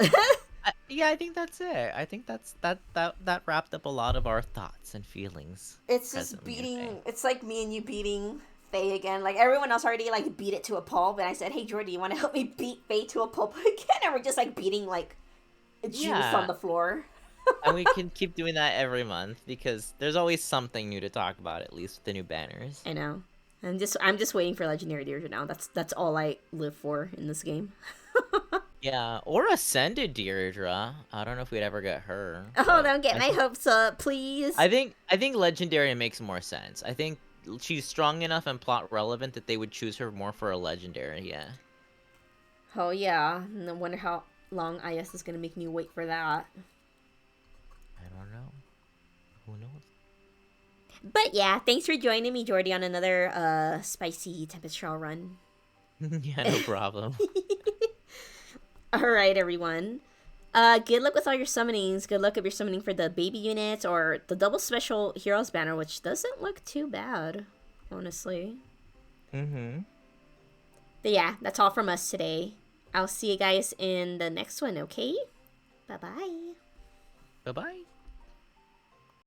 Yeah, I think that's it. I think that wrapped up a lot of our thoughts and feelings It's just presently in Faye. beating. It's like me and you beating Faye again. Like everyone else already like beat it to a pulp, and I said, "Hey Jordy, you want to help me beat Faye to a pulp again?" And we're just like beating like juice on Yeah, the floor. and we can keep doing that every month because there's always something new to talk about, at least with the new banners. I know. I'm just waiting for Legendary Deirdre now. That's all I live for in this game. Yeah, or Ascended Deirdre. I don't know if we'd ever get her, Oh, but don't get my hopes up, please. I think Legendary makes more sense. I think she's strong enough and plot relevant that they would choose her more for a Legendary. Yeah. Oh yeah. And I wonder how long IS is gonna make me wait for that. I don't know. Who knows? But yeah, thanks for joining me, Jordy, on another spicy Tempest Trial run. Yeah, no problem. All right, everyone. Good luck with all your summonings. Good luck if you're summoning for the baby units or the double special heroes banner, which doesn't look too bad, honestly. Mm-hmm. But yeah, that's all from us today. I'll see you guys in the next one, okay? Bye bye. Bye-bye.